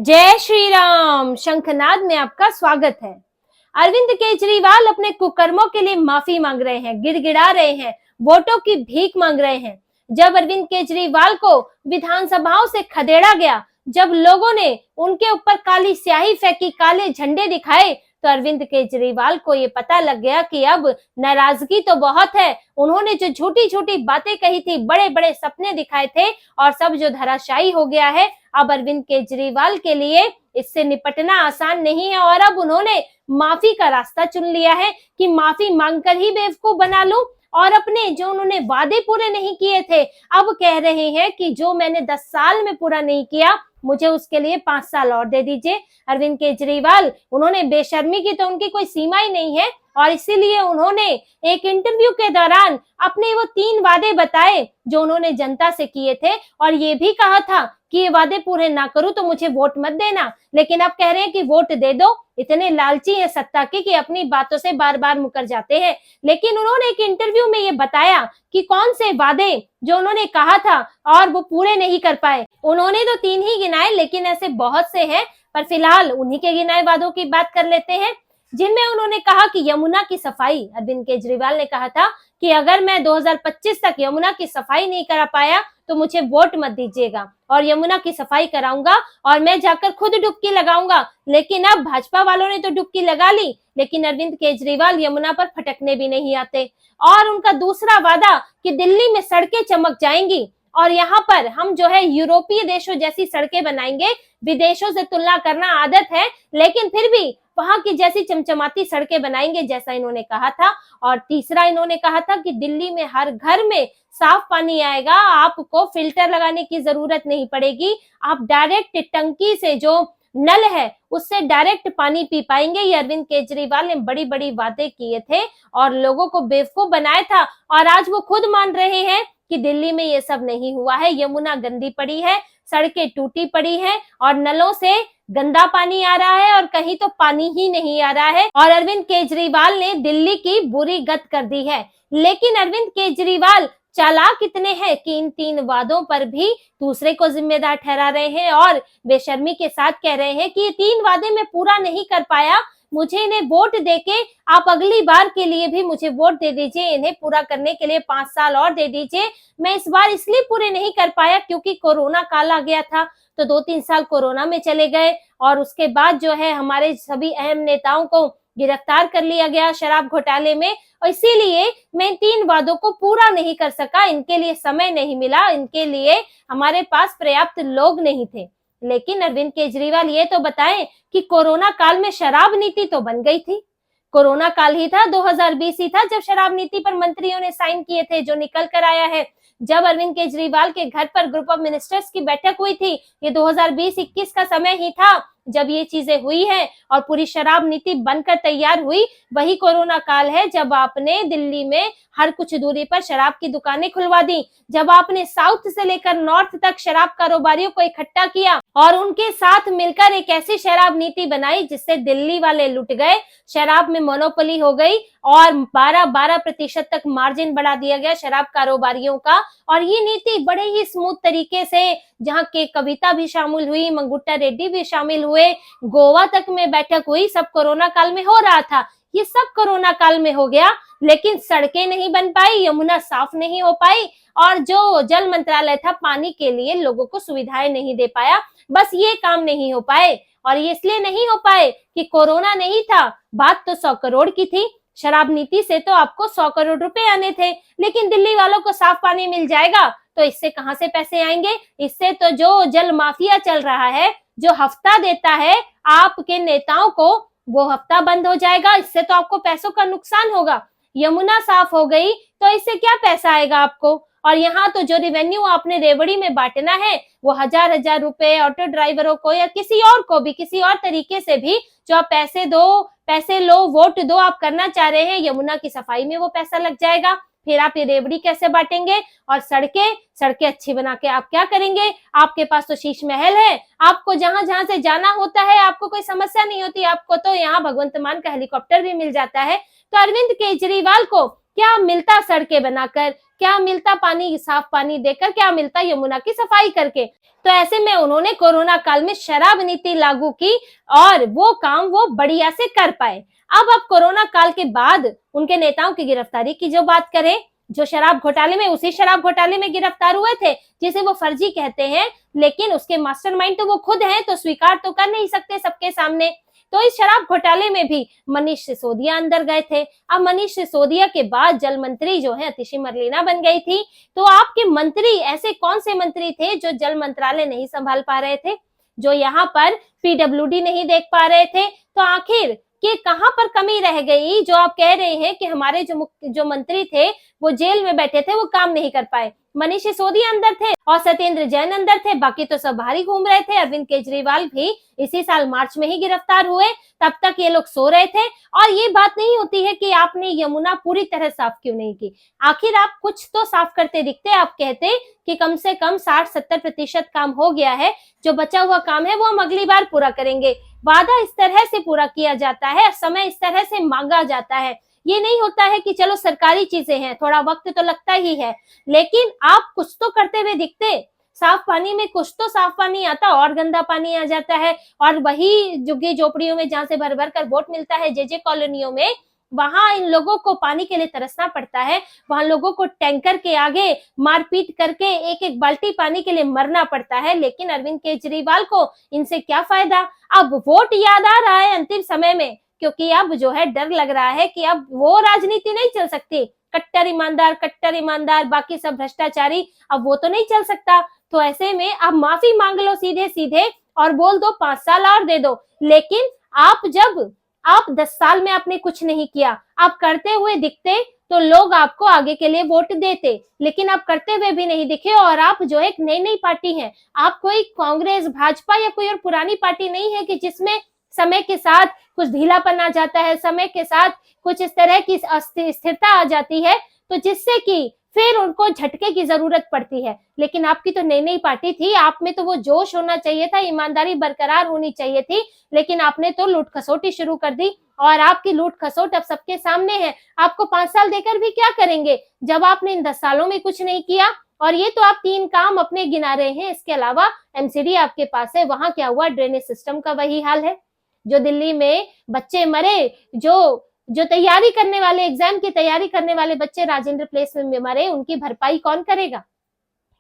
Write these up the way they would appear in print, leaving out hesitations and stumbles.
जय श्री राम। शंखनाद में आपका स्वागत है। अरविंद केजरीवाल अपने कुकर्मों के लिए माफी मांग रहे हैं, गिड़गिड़ा रहे हैं, वोटों की भीख मांग रहे हैं। जब अरविंद केजरीवाल को विधानसभाओं से खदेड़ा गया, जब लोगों ने उनके ऊपर काली स्याही फेंकी, काले झंडे दिखाए, तो अरविंद केजरीवाल को ये पता लग गया कि अब नाराजगी तो बहुत है। उन्होंने जो झूठी झूठी बातें कही थी, बड़े बड़े सपने दिखाए थे, और सब जो धराशायी हो गया है। अब अरविंद केजरीवाल के लिए इससे निपटना आसान नहीं है, और अब उन्होंने माफी का रास्ता चुन लिया है कि माफी मांगकर ही बेवकूफ बना लूं। और अपने जो उन्होंने वादे पूरे नहीं किए थे, अब कह रहे हैं कि जो मैंने 10 साल में पूरा नहीं किया, मुझे उसके लिए 5 साल और दे दीजिए। अरविंद केजरीवाल, उन्होंने बेशर्मी की तो उनकी कोई सीमा ही नहीं है, और इसीलिए उन्होंने एक इंटरव्यू के दौरान अपने वो 3 वादे बताए जो उन्होंने जनता से किए थे, और ये भी कहा था कि ये वादे पूरे ना करूं तो मुझे वोट मत देना। लेकिन अब कह रहे हैं कि वोट दे दो। इतने लालची है सत्ता के कि अपनी बातों से बार बार मुकर जाते हैं। लेकिन उन्होंने एक इंटरव्यू में ये बताया कि कौन से वादे जो उन्होंने कहा था और वो पूरे नहीं कर पाए। उन्होंने तो 3 ही गिनाए, लेकिन ऐसे बहुत से हैं, पर फिलहाल उन्हीं के गिनाए वादों की बात कर लेते हैं। जिनमें उन्होंने कहा कि यमुना की सफाई, अरविंद केजरीवाल ने कहा था कि अगर मैं 2025 तक यमुना की सफाई नहीं करा पाया तो मुझे वोट मत दीजिएगा, और यमुना की सफाई कराऊंगा और मैं जाकर खुद डुबकी लगाऊंगा। लेकिन अब भाजपा वालों ने तो डुबकी लगा ली, लेकिन अरविंद केजरीवाल यमुना पर फटकने भी नहीं आते। और उनका दूसरा वादा कि दिल्ली में सड़कें चमक जाएंगी, और यहाँ पर हम जो है यूरोपीय देशों जैसी सड़कें बनाएंगे। विदेशों से तुलना करना आदत है, लेकिन फिर भी वहां की जैसी चमचमाती सड़कें बनाएंगे, जैसा इन्होंने कहा था। और तीसरा इन्होंने कहा था कि दिल्ली में हर घर में साफ पानी आएगा, आपको फिल्टर लगाने की जरूरत नहीं पड़ेगी, आप डायरेक्ट टंकी से जो नल है उससे डायरेक्ट पानी पी पाएंगे। ये अरविंद केजरीवाल ने बड़ी बड़ी वादे किए थे और लोगों को बेवकूफ बनाया था, और आज वो खुद मान रहे हैं कि दिल्ली में ये सब नहीं हुआ है। यमुना गंदी पड़ी है, सड़कें टूटी पड़ी हैं, और नलों से गंदा पानी आ रहा है, और कहीं तो पानी ही नहीं आ रहा है। और अरविंद केजरीवाल ने दिल्ली की बुरी गत कर दी है। लेकिन अरविंद केजरीवाल चालाक इतने हैं कि इन 3 वादों पर भी दूसरे को जिम्मेदार ठहरा रहे हैं, और बेशर्मी के साथ कह रहे हैं कि ये 3 वादे मैं पूरा नहीं कर पाया, मुझे इन्हें वोट देके आप अगली बार के लिए भी मुझे वोट दे दीजिए, इन्हें पूरा करने के लिए 5 साल और दे दीजिए। मैं इस बार इसलिए पूरे नहीं कर पाया क्योंकि कोरोना काल आ गया था, तो 2-3 साल कोरोना में चले गए, और उसके बाद जो है हमारे सभी अहम नेताओं को गिरफ्तार कर लिया गया शराब घोटाले में, और इसीलिए मैं इन 3 वादों को पूरा नहीं कर सका। इनके लिए समय नहीं मिला, इनके लिए हमारे पास पर्याप्त लोग नहीं थे। लेकिन अरविंद केजरीवाल ये तो बताएं कि कोरोना काल में शराब नीति तो बन गई थी। कोरोना काल ही था, 2020 ही था जब शराब नीति पर मंत्रियों ने साइन किए थे, जो निकल कर आया है। जब अरविंद केजरीवाल के घर पर ग्रुप ऑफ मिनिस्टर्स की बैठक हुई थी, ये 2020-21 का समय ही था जब ये चीजें हुई है, और पूरी शराब नीति बनकर तैयार हुई। वही कोरोना काल है जब आपने दिल्ली में हर कुछ दूरी पर शराब की दुकानें खुलवा दी, जब आपने साउथ से लेकर नॉर्थ तक शराब कारोबारियों को इकट्ठा किया और उनके साथ मिलकर एक ऐसी शराब नीति बनाई जिससे दिल्ली वाले लुट गए, शराब में मोनोपोली हो गई, और 12% तक मार्जिन बढ़ा दिया गया शराब कारोबारियों का। और ये नीति बड़े ही स्मूथ तरीके से, जहां के कविता भी शामिल हुई, मंगुट्टा रेड्डी भी शामिल हुए, गोवा तक में बैठक हुई, सब कोरोना काल में हो रहा था। ये सब कोरोना काल में हो गया, लेकिन सड़कें नहीं बन पाई, यमुना साफ नहीं हो पाई, और जो जल मंत्रालय था पानी के लिए लोगों को सुविधाएं नहीं दे पाया। बस ये काम नहीं हो पाए, और ये इसलिए नहीं हो पाए कि कोरोना नहीं था। बात तो 100 करोड़ की थी, शराब नीति से तो आपको 100 करोड़ रुपए आने थे, लेकिन दिल्ली वालों को साफ पानी मिल जाएगा तो इससे कहां से पैसे आएंगे। इससे तो जो जल माफिया चल रहा है, जो हफ्ता देता है आपके नेताओं को, वो हफ्ता बंद हो जाएगा। इससे तो आपको पैसों का नुकसान होगा। यमुना साफ हो गई तो इससे क्या पैसा आएगा आपको। और यहाँ तो जो रेवेन्यू आपने रेवड़ी में बांटना है, वो 1000-1000 रुपए ऑटो ड्राइवरों को या किसी और को भी, किसी और तरीके से भी, जो आप पैसे दो, पैसे लो, वोट दो आप करना चाह रहे हैं, यमुना की सफाई में वो पैसा लग जाएगा। फिर आप ये रेवड़ी कैसे बांटेंगे। और सड़कें अच्छी बना के आप क्या करेंगे। आपके पास तो शीश महल है, आपको जहां जहां से जाना होता है आपको कोई समस्या नहीं होती, आपको तो यहाँ भगवंत मान का हेलीकॉप्टर भी मिल जाता है। तो अरविंद केजरीवाल को क्या मिलता सड़कें बनाकर, क्या मिलता पानी, साफ पानी देकर, क्या मिलता यमुना की सफाई करके। तो ऐसे में उन्होंने कोरोना काल में शराब नीति लागू की और वो काम वो बढ़िया से कर पाए। अब कोरोना काल के बाद उनके नेताओं की गिरफ्तारी की जो बात करें, जो शराब घोटाले में, उसी शराब घोटाले में गिरफ्तार हुए थे जिसे वो फर्जी कहते हैं, लेकिन उसके मास्टरमाइंड तो वो खुद हैं, तो स्वीकार तो कर नहीं सकते सबके सामने। तो इस शराब घोटाले में भी मनीष सिसोदिया अंदर गए थे। अब मनीष सिसोदिया के बाद जल मंत्री जो है अतिशी मरलेना बन गई थी। तो आपके मंत्री ऐसे कौन से मंत्री थे जो जल मंत्रालय नहीं संभाल पा रहे थे, जो यहाँ पर पीडब्ल्यूडी नहीं देख पा रहे थे? तो आखिर कि कहां पर कमी रह गई जो आप कह रहे हैं कि हमारे जो मंत्री थे वो जेल में बैठे थे, वो काम नहीं कर पाए? मनीष सिसोदिया अंदर थे और सत्येंद्र जैन अंदर थे, बाकी तो सब बाहर ही घूम रहे थे। अरविंद केजरीवाल भी इसी साल मार्च में ही गिरफ्तार हुए, तब तक ये लोग सो रहे थे। और ये बात नहीं होती है कि आपने यमुना पूरी तरह साफ क्यों नहीं की, आखिर आप कुछ तो साफ करते दिखते। आप कहते कि कम से कम 60-70% काम हो गया है, जो बचा हुआ काम है वो हम अगली बार पूरा करेंगे। वादा इस तरह से पूरा किया जाता है, समय इस तरह से मांगा जाता है। ये नहीं होता है कि चलो सरकारी चीजें हैं, थोड़ा वक्त तो लगता ही है, लेकिन आप कुछ तो करते हुए दिखते। साफ पानी में कुछ तो साफ पानी आता और गंदा पानी आ जाता है। और वही झुग्गी झोपड़ियों में जहां से भर भर कर वोट मिलता है, जे कॉलोनियों में, वहां इन लोगों को पानी के लिए तरसना पड़ता है। वहां लोगों को टैंकर के आगे मारपीट करके एक एक बाल्टी पानी के लिए मरना पड़ता है। लेकिन अरविंद केजरीवाल को इनसे क्या फायदा? अब वोट याद आ रहा है अंतिम समय में, क्योंकि अब जो है डर लग रहा है कि अब वो राजनीति नहीं चल सकती। कट्टर ईमानदार, बाकी सब भ्रष्टाचारी, अब वो तो नहीं चल सकता। तो ऐसे में अब माफी मांग लो सीधे सीधे और बोल दो 5 साल और दे दो। लेकिन आप 10 साल में आपने कुछ नहीं किया, आप करते हुए दिखते तो लोग आपको आगे के लिए वोट देते, लेकिन आप करते हुए भी नहीं दिखे। और आप जो एक नई पार्टी है, आप कोई कांग्रेस, भाजपा या कोई और पुरानी पार्टी नहीं है कि जिसमें समय के साथ कुछ ढीलापन आ जाता है, समय के साथ कुछ इस तरह की स्थिरता आ जाती है, तो जिससे कि फिर उनको झटके की जरूरत पड़ती है। लेकिन आपकी तो नई पार्टी थी, आप में तो वो जोश होना चाहिए था, ईमानदारी बरकरार होनी चाहिए थी, लेकिन आपने तो लूट खसोटी शुरू कर दी। और आपकी लूट खसोट अब सबके सामने है। आपको 5 साल देकर भी क्या करेंगे जब आपने इन 10 सालों में कुछ नहीं किया? और ये तो आप 3 काम अपने गिना रहे हैं, इसके अलावा एमसीडी आपके पास है। वहां क्या हुआ? ड्रेनेज सिस्टम का वही हाल है। जो दिल्ली में बच्चे मरे, जो तैयारी करने वाले, एग्जाम की तैयारी करने वाले बच्चे राजेंद्र प्लेस में मरे, उनकी भरपाई कौन करेगा?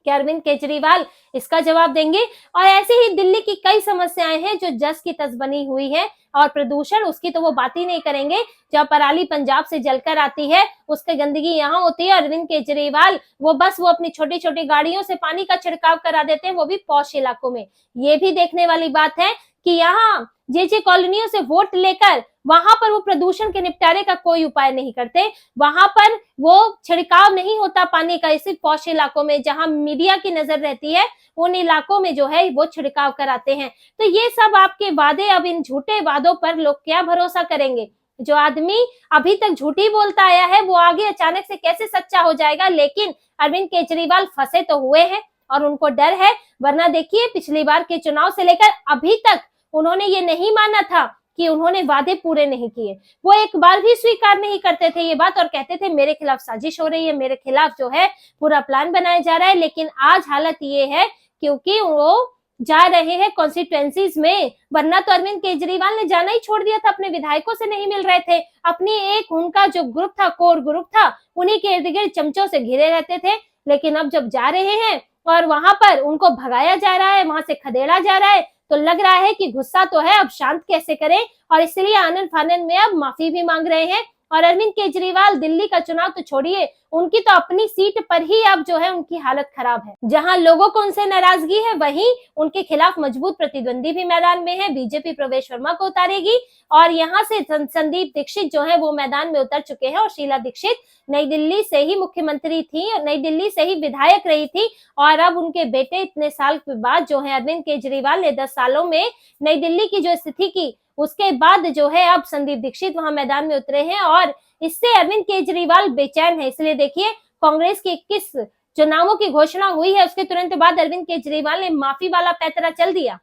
क्या अरविंद केजरीवाल इसका जवाब देंगे? और ऐसे ही दिल्ली की कई समस्याएं हैं जो जस की तस बनी हुई है। और प्रदूषण, उसकी तो वो बात ही नहीं करेंगे। जब पराली पंजाब से जलकर आती है, उसकी गंदगी यहाँ होती है। अरविंद केजरीवाल वो अपनी छोटी छोटी गाड़ियों से पानी का छिड़काव करा देते हैं, वो भी पॉश इलाकों में। ये भी देखने वाली बात है कि यहाँ जे कॉलोनियों से वोट लेकर वहां पर वो प्रदूषण के निपटारे का कोई उपाय नहीं करते। वहां पर वो छिड़काव नहीं होता पानी का। इसी पॉश इलाकों में जहां मीडिया की नजर रहती है, उन इलाकों में जो है वो छिड़काव कराते हैं। तो ये सब आपके वादे, अब इन झूठे वादों पर लोग क्या भरोसा करेंगे? जो आदमी अभी तक झूठी बोलता आया है, वो आगे अचानक से कैसे सच्चा हो जाएगा? लेकिन अरविंद केजरीवाल फंसे तो हुए हैं और उनको डर है। वरना देखिए, पिछली बार के चुनाव से लेकर अभी तक उन्होंने ये नहीं माना था कि उन्होंने वादे पूरे नहीं किए। वो एक बार भी स्वीकार नहीं करते थे ये बात और कहते थे मेरे खिलाफ साजिश हो रही है, मेरे खिलाफ जो है पूरा प्लान बनाया जा रहा है। लेकिन आज हालत ये है क्योंकि वो जा रहे हैं कॉन्स्टिट्यूएंसीज में। वरना तो अरविंद केजरीवाल ने जाना ही छोड़ दिया था, अपने विधायकों से नहीं मिल रहे थे। अपनी एक उनका जो ग्रुप था, कोर ग्रुप था, उन्हीं के इर्द गिर्द चमचों से घिरे रहते थे। लेकिन अब जब जा रहे हैं और वहां पर उनको भगाया जा रहा है, वहां से खदेड़ा जा रहा है, तो लग रहा है कि गुस्सा तो है, अब शांत कैसे करें। और इसलिए आनन फानन में अब माफी भी मांग रहे हैं। और अरविंद केजरीवाल दिल्ली का चुनाव तो छोड़िए, उनकी तो अपनी सीट पर ही अब जो है उनकी हालत खराब है। जहां लोगों को उनसे नाराजगी है, वहीं उनके खिलाफ मजबूत प्रतिद्वंदी भी मैदान में है। बीजेपी प्रवेश वर्मा को उतारेगी और यहाँ से संदीप दीक्षित जो है वो मैदान में उतर चुके हैं। और शीला दीक्षित नई दिल्ली से ही मुख्यमंत्री थी, नई दिल्ली से ही विधायक रही थी। और अब उनके बेटे इतने साल के बाद जो है अरविंद केजरीवाल ने 10 सालों में नई दिल्ली की जो स्थिति की, उसके बाद जो है अब संदीप दीक्षित वहां मैदान में उतरे हैं। और इससे अरविंद केजरीवाल बेचैन है। इसलिए देखिए, कांग्रेस के 21 चुनावों की घोषणा हुई है, उसके तुरंत बाद अरविंद केजरीवाल ने माफी वाला पैंतरा चल दिया,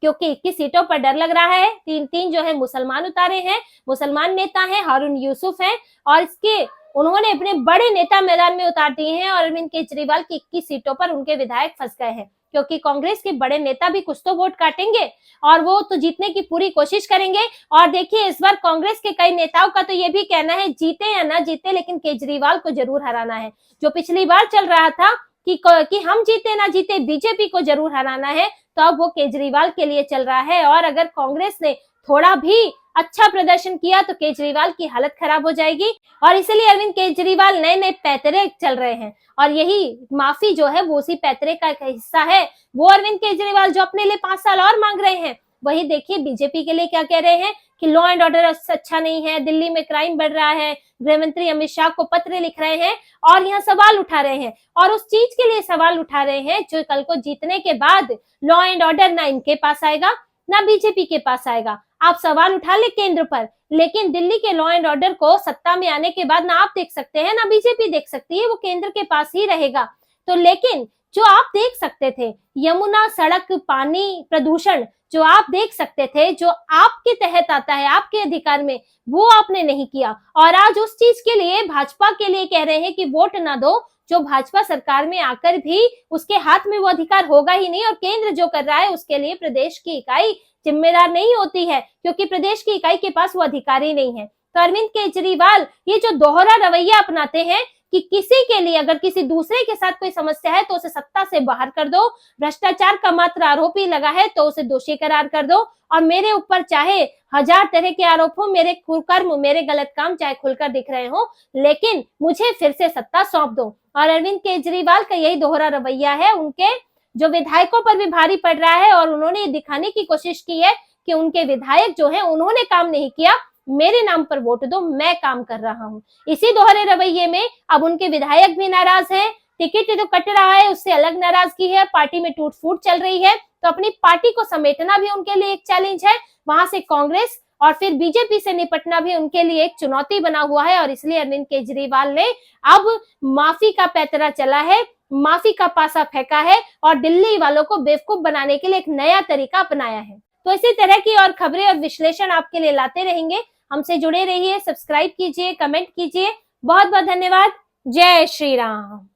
क्योंकि 21 सीटों पर डर लग रहा है। 3 जो है मुसलमान उतारे हैं, मुसलमान नेता हैं, हारून यूसुफ हैं। और इसके उन्होंने अपने बड़े नेता मैदान में उतार दिए हैं और अरविंद केजरीवाल की 21 सीटों पर उनके विधायक फंस गए हैं, क्योंकि कांग्रेस के बड़े नेता भी कुछ तो वोट काटेंगे और वो तो जीतने की पूरी कोशिश करेंगे। और देखिए, इस बार कांग्रेस के कई नेताओं का तो ये भी कहना है, जीते या ना जीते लेकिन केजरीवाल को जरूर हराना है। जो पिछली बार चल रहा था कि हम जीते ना जीते बीजेपी को जरूर हराना है, तो अब वो केजरीवाल के लिए चल रहा है। और अगर कांग्रेस ने थोड़ा भी अच्छा प्रदर्शन किया तो केजरीवाल की हालत खराब हो जाएगी। और इसलिए अरविंद केजरीवाल नए नए पैतरे चल रहे हैं और यही माफी जो है वो उसी पैतरे का एक हिस्सा है। वो अरविंद केजरीवाल जो अपने लिए 5 साल और मांग रहे हैं, वही देखिए बीजेपी के लिए क्या कह रहे हैं कि लॉ एंड ऑर्डर अच्छा नहीं है, दिल्ली में क्राइम बढ़ रहा है। गृह मंत्री अमित शाह को पत्र लिख रहे हैं और यहाँ सवाल उठा रहे हैं, और उस चीज के लिए सवाल उठा रहे हैं जो कल को जीतने के बाद लॉ एंड ऑर्डर ना इनके पास आएगा ना बीजेपी के पास आएगा। आप सवाल उठा ले केंद्र पर, लेकिन दिल्ली के लॉ एंड ऑर्डर को सत्ता में आने के बाद ना आप देख सकते हैं ना बीजेपी देख सकती है, वो केंद्र के पास ही रहेगा। तो लेकिन जो आप देख सकते थे, यमुना सड़क पानी प्रदूषण जो आप देख सकते थे, जो आपके तहत आता है, आपके अधिकार में, वो आपने नहीं किया। और आज उस चीज के लिए भाजपा के लिए कह रहे हैं कि वोट ना दो, जो भाजपा सरकार में आकर भी उसके हाथ में वो अधिकार होगा ही नहीं। और केंद्र जो कर रहा है उसके लिए प्रदेश की इकाई जिम्मेदार नहीं होती है, क्योंकि प्रदेश की इकाई के पास वो अधिकार ही नहीं है। तो अरविंद केजरीवाल ये जो दोहरा रवैया अपनाते हैं कि किसी के लिए अगर किसी दूसरे के साथ कोई समस्या है तो उसे सत्ता से बाहर कर दो, भ्रष्टाचार का मात्र आरोपी लगा है तो उसे दोषी करार कर दो, और मेरे ऊपर चाहे 1000 तरह के आरोप हो, मेरे कुकर्म, मेरे गलत काम चाहे खुलकर दिख रहे हो, लेकिन मुझे फिर से सत्ता सौंप दो। और अरविंद केजरीवाल का यही दोहरा रवैया है, उनके जो विधायकों पर भी भारी पड़ रहा है। और उन्होंने ये दिखाने की कोशिश की है कि उनके विधायक जो है उन्होंने काम नहीं किया, मेरे नाम पर वोट दो, मैं काम कर रहा हूँ। इसी दोहरे रवैये में अब उनके विधायक भी नाराज हैं, टिकट जो कट रहा है उससे अलग नाराजगी है, पार्टी में टूट फूट चल रही है। तो अपनी पार्टी को समेटना भी उनके लिए एक चैलेंज है, वहां से कांग्रेस और फिर बीजेपी से निपटना भी उनके लिए एक चुनौती बना हुआ है। और इसलिए अरविंद केजरीवाल ने अब माफी का पैतरा चला है, माफी का पासा फेंका है और दिल्ली वालों को बेवकूफ बनाने के लिए एक नया तरीका अपनाया है। तो इसी तरह की और खबरें और विश्लेषण आपके लिए लाते रहेंगे। हमसे जुड़े रहिए, सब्सक्राइब कीजिए, कमेंट कीजिए। बहुत बहुत धन्यवाद। जय श्री राम।